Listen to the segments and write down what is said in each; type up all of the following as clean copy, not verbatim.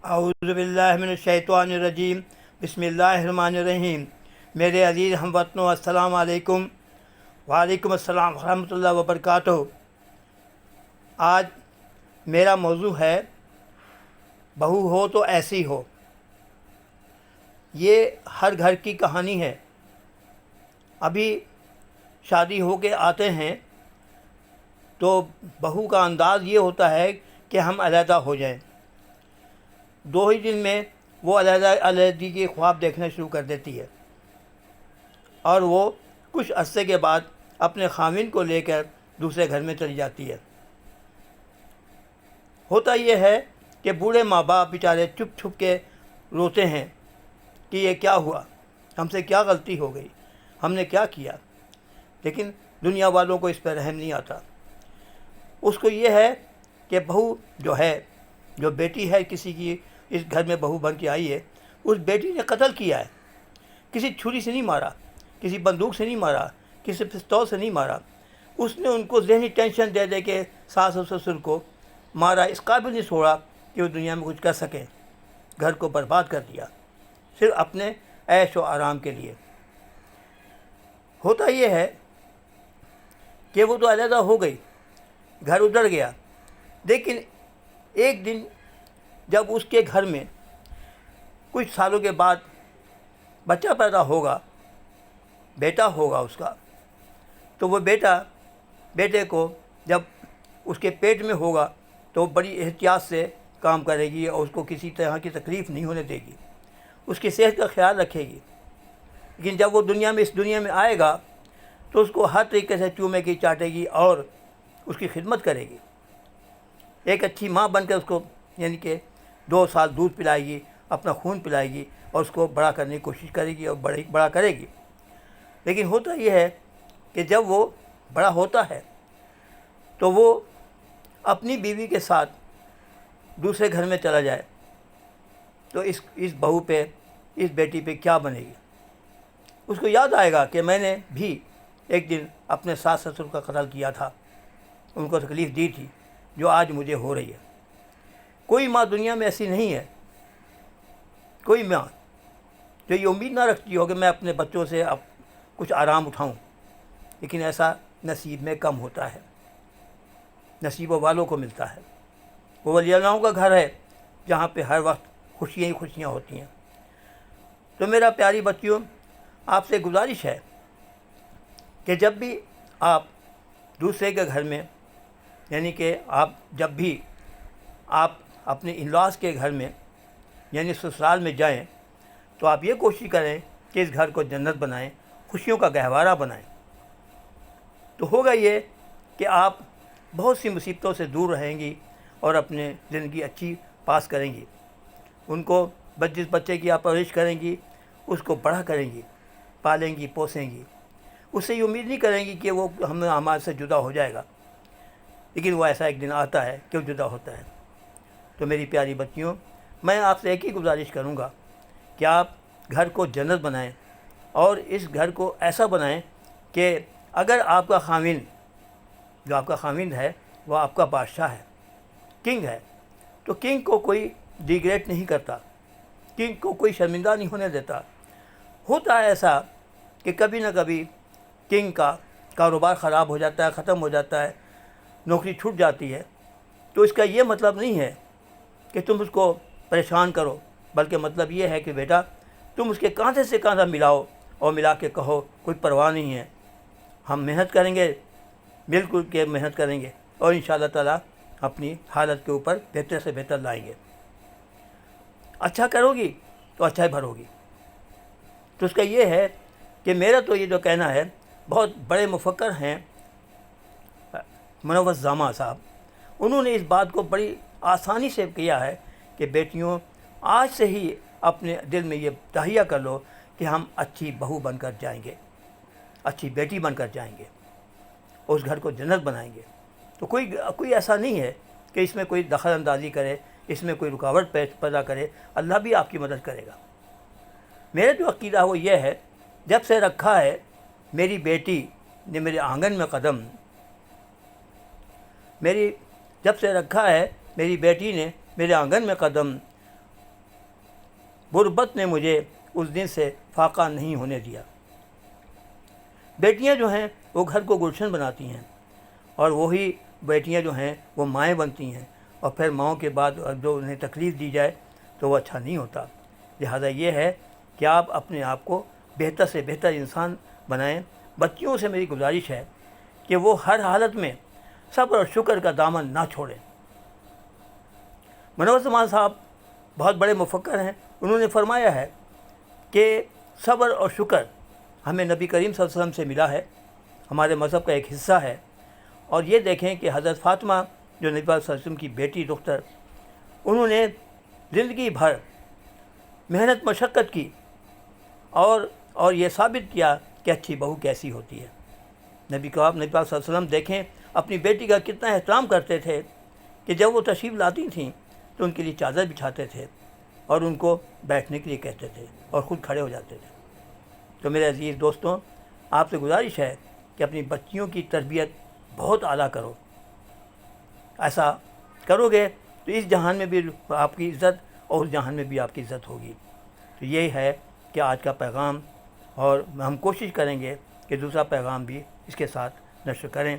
اعوذ باللہ من الشیطان الرجیم، بسم اللہ الرحمن الرحیم۔ میرے عزیز ہم وطنوں، السلام علیکم۔ وعلیکم السلام ورحمۃ اللہ وبرکاتہ۔ آج میرا موضوع ہے بہو ہو تو ایسی ہو۔ یہ ہر گھر کی کہانی ہے۔ ابھی شادی ہو کے آتے ہیں تو بہو کا انداز یہ ہوتا ہے کہ ہم علیحدہ ہو جائیں۔ 2 ہی دن میں وہ علیحدگی کے خواب دیکھنا شروع کر دیتی ہے، اور وہ کچھ عرصے کے بعد اپنے خاوند کو لے کر دوسرے گھر میں چلی جاتی ہے۔ ہوتا یہ ہے کہ بوڑھے ماں باپ بیچارے چھپ چھپ کے روتے ہیں کہ یہ کیا ہوا، ہم سے کیا غلطی ہو گئی، ہم نے کیا کیا۔ لیکن دنیا والوں کو اس پہ رحم نہیں آتا۔ اس کو یہ ہے کہ بہو جو بیٹی ہے کسی کی، اس گھر میں بہو بن کے آئی ہے، اس بیٹی نے قتل کیا ہے۔ کسی چھری سے نہیں مارا، کسی بندوق سے نہیں مارا، کسی پستول سے نہیں مارا۔ اس نے ان کو ذہنی ٹینشن دے دے کے ساس و سسر کو مارا، اس قابل نہیں چھوڑا کہ وہ دنیا میں کچھ کر سکیں۔ گھر کو برباد کر دیا صرف اپنے عیش و آرام کے لیے۔ ہوتا یہ ہے کہ وہ تو علیحدہ ہو گئی، گھر اجڑ گیا، لیکن ایک دن جب اس کے گھر میں کچھ سالوں کے بعد بچہ پیدا ہوگا، بیٹا ہوگا اس کا، تو وہ بیٹے کو جب اس کے پیٹ میں ہوگا تو بڑی احتیاط سے کام کرے گی اور اس کو کسی طرح کی تکلیف نہیں ہونے دے گی، اس کی صحت کا خیال رکھے گی۔ لیکن جب وہ اس دنیا میں آئے گا تو اس کو ہر طریقے سے چومے گی، چاٹے گی اور اس کی خدمت کرے گی۔ ایک اچھی ماں بن کر اس کو یعنی کہ 2 سال دودھ پلائے گی، اپنا خون پلائے گی اور اس کو بڑا کرنے کی کوشش کرے گی اور بڑا کرے گی۔ لیکن ہوتا یہ ہے کہ جب وہ بڑا ہوتا ہے تو وہ اپنی بیوی کے ساتھ دوسرے گھر میں چلا جائے تو اس بہو پہ، اس بیٹی پہ کیا بنے گی؟ اس کو یاد آئے گا کہ میں نے بھی ایک دن اپنے ساس سسر کا قتل کیا تھا، ان کو تکلیف دی تھی جو آج مجھے ہو رہی ہے۔ کوئی ماں دنیا میں ایسی نہیں ہے، کوئی ماں جو یہ امید نہ رکھتی ہو کہ میں اپنے بچوں سے اب کچھ آرام اٹھاؤں، لیکن ایسا نصیب میں کم ہوتا ہے، نصیبوں والوں کو ملتا ہے۔ وہ ولی اللہ کا گھر ہے جہاں پہ ہر وقت خوشیاں ہی خوشیاں ہوتی ہیں۔ تو میرا پیاری بچیوں، آپ سے گزارش ہے کہ جب بھی آپ دوسرے کے گھر میں یعنی کہ جب بھی آپ اپنے ان-لاز کے گھر میں یعنی سسرال میں جائیں تو آپ یہ کوشش کریں کہ اس گھر کو جنت بنائیں، خوشیوں کا گہوارہ بنائیں۔ تو ہوگا یہ کہ آپ بہت سی مصیبتوں سے دور رہیں گی اور اپنے زندگی اچھی پاس کریں گی۔ ان کو جس بچے کی آپ پرورش کریں گی اس کو بڑا کریں گی، پالیں گی، پوسیں گی۔ اس سے یہ امید نہیں کریں گی کہ وہ ہمارے سے جدا ہو جائے گا، لیکن وہ ایسا ایک دن آتا ہے کہ وہ جدا ہوتا ہے۔ تو میری پیاری بچیوں، میں آپ سے ایک ہی گزارش کروں گا کہ آپ گھر کو جنت بنائیں، اور اس گھر کو ایسا بنائیں کہ اگر آپ کا خاوند ہے وہ آپ کا بادشاہ ہے، کنگ ہے، تو کنگ کو کوئی ڈیگریڈ نہیں کرتا، کنگ کو کوئی شرمندہ نہیں ہونے دیتا۔ ہوتا ہے ایسا کہ کبھی نہ کبھی کنگ کا کاروبار خراب ہو جاتا ہے، ختم ہو جاتا ہے، نوکری چھوٹ جاتی ہے، تو اس کا یہ مطلب نہیں ہے کہ تم اس کو پریشان کرو، بلکہ مطلب یہ ہے کہ بیٹا تم اس کے کاندھے سے کاندھا ملاؤ اور ملا کے کہو کوئی پرواہ نہیں ہے، ہم محنت کریں گے، بالکل کہ محنت کریں گے اور انشاءاللہ تعالیٰ اپنی حالت کے اوپر بہتر سے بہتر لائیں گے۔ اچھا کرو گی تو اچھا ہی بھرو گی۔ تو اس کا یہ ہے کہ میرا تو یہ جو کہنا ہے، بہت بڑے مفکر ہیں منور زامہ صاحب، انہوں نے اس بات کو بڑی آسانی سے کیا ہے کہ بیٹیوں آج سے ہی اپنے دل میں یہ تہیہ کر لو کہ ہم اچھی بہو بن کر جائیں گے، اچھی بیٹی بن کر جائیں گے، اس گھر کو جنت بنائیں گے۔ تو کوئی ایسا نہیں ہے کہ اس میں کوئی دخل اندازی کرے، اس میں کوئی رکاوٹ پیدا کرے، اللہ بھی آپ کی مدد کرے گا۔ میرا جو عقیدہ وہ یہ ہے، جب سے رکھا ہے میری بیٹی نے میرے آنگن میں قدم، جب سے رکھا ہے میری بیٹی نے میرے آنگن میں قدم، غربت نے مجھے اس دن سے فاقہ نہیں ہونے دیا۔ بیٹیاں جو ہیں وہ گھر کو گلشن بناتی ہیں، اور وہی بیٹیاں جو ہیں وہ مائیں بنتی ہیں، اور پھر ماؤں کے بعد جو انہیں تکلیف دی جائے تو وہ اچھا نہیں ہوتا۔ لہذا یہ ہے کہ آپ اپنے آپ کو بہتر سے بہتر انسان بنائیں۔ بچیوں سے میری گزارش ہے کہ وہ ہر حالت میں صبر اور شکر کا دامن نہ چھوڑیں۔ منور زمان صاحب بہت بڑے مفکر ہیں، انہوں نے فرمایا ہے کہ صبر اور شکر ہمیں نبی کریم صلی اللہ علیہ وسلم سے ملا ہے، ہمارے مذہب کا ایک حصہ ہے۔ اور یہ دیکھیں کہ حضرت فاطمہ جو نبی پاک صلی اللہ علیہ وسلم کی بیٹی دختر، انہوں نے زندگی بھر محنت مشقت کی اور یہ ثابت کیا کہ اچھی بہو کیسی ہوتی ہے۔ نبی پاک صلی اللہ علیہ وسلم دیکھیں اپنی بیٹی کا کتنا احترام کرتے تھے کہ جب وہ تشریف لاتی تھیں تو ان کے لیے چادر بچھاتے تھے اور ان کو بیٹھنے کے لیے کہتے تھے اور خود کھڑے ہو جاتے تھے۔ تو میرے عزیز دوستوں، آپ سے گزارش ہے کہ اپنی بچیوں کی تربیت بہت اعلیٰ کرو۔ ایسا کرو گے تو اس جہان میں بھی آپ کی عزت اور اس جہان میں بھی آپ کی عزت ہوگی۔ تو یہی ہے کہ آج کا پیغام، اور ہم کوشش کریں گے کہ دوسرا پیغام بھی اس کے ساتھ نشر کریں۔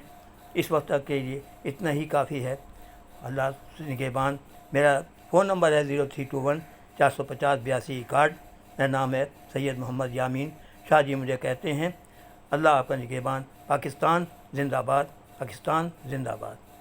اس وقت تک کے لیے اتنا ہی کافی ہے۔ اللہ سے نگہبان۔ میرا فون نمبر ہے 0321 450 82 61۔ میرا نام ہے سید محمد یامین شاہ جی مجھے کہتے ہیں۔ اللہ آپ کا نگہبان۔ پاکستان زندہ باد، پاکستان زندہ باد۔